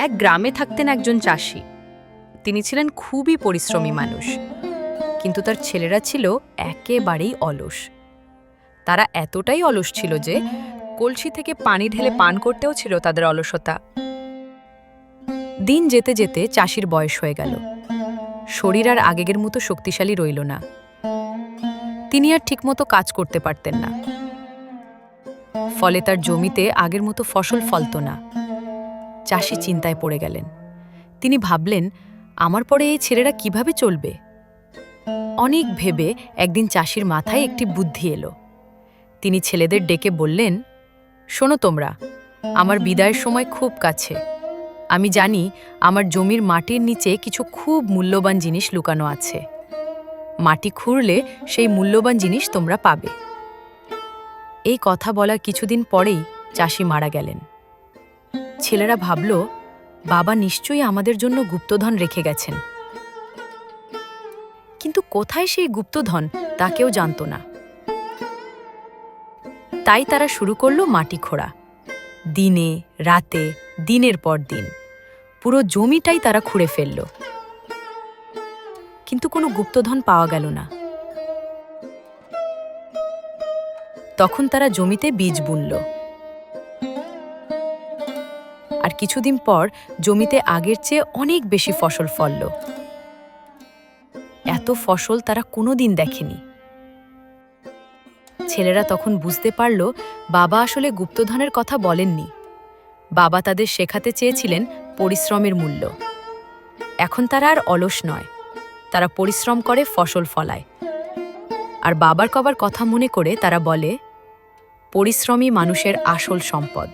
এক গ্রামে থাকতেন একজন চাষি। তিনি ছিলেন খুবই পরিশ্রমী মানুষ, কিন্তু তার ছেলেরা ছিল একেবারেই অলস। তারা এতটাই অলস ছিল যে কলসি থেকে পানি ঢেলে পান করতেও ছিল তাদের অলসতা। দিন যেতে যেতে চাষির বয়স হয়ে গেল। শরীর আর আগের মতো শক্তিশালী রইল না। তিনি আর ঠিকমতো কাজ করতে পারতেন না। ফলে তার জমিতে আগের মতো ফসল ফলত না। চাষি চিন্তায় পড়ে গেলেন। তিনি ভাবলেন, আমার পরে এই ছেলেরা কিভাবে চলবে? অনেক ভেবে একদিন চাষির মাথায় একটি বুদ্ধি এলো। তিনি ছেলেদের ডেকে বললেন, শোনো তোমরা, আমার বিদায়ের সময় খুব কাছে। আমি জানি আমার জমির মাটির নিচে কিছু খুব মূল্যবান জিনিস লুকানো আছে। মাটি খুঁড়লে সেই মূল্যবান জিনিস তোমরা পাবে। এই কথা বলার কিছুদিন পরেই চাষি মারা গেলেন। ছেলেরা ভাবল, বাবা নিশ্চয়ই আমাদের জন্য গুপ্তধন রেখে গেছেন। কিন্তু কোথায় সেই গুপ্তধন তা কেউ জানত না। তাই তারা শুরু করল মাটি খোঁড়া। দিনে রাতে, দিনের পর দিন পুরো জমিটাই তারা খুঁড়ে ফেলল, কিন্তু কোনো গুপ্তধন পাওয়া গেল না। তখন তারা জমিতে বীজ বুনল। আর কিছুদিন পর জমিতে আগের চেয়ে অনেক বেশি ফসল ফলল। এত ফসল তারা কোনোদিন দেখেনি। ছেলেরা তখন বুঝতে পারল, বাবা আসলে গুপ্তধনের কথা বলেননি। বাবা তাদের শেখাতে চেয়েছিলেন পরিশ্রমের মূল্য। এখন তারা আর অলস নয়, তারা পরিশ্রম করে ফসল ফলায়। আর বাবার কথা মনে করে তারা বলে, পরিশ্রমী মানুষের আসল সম্পদ।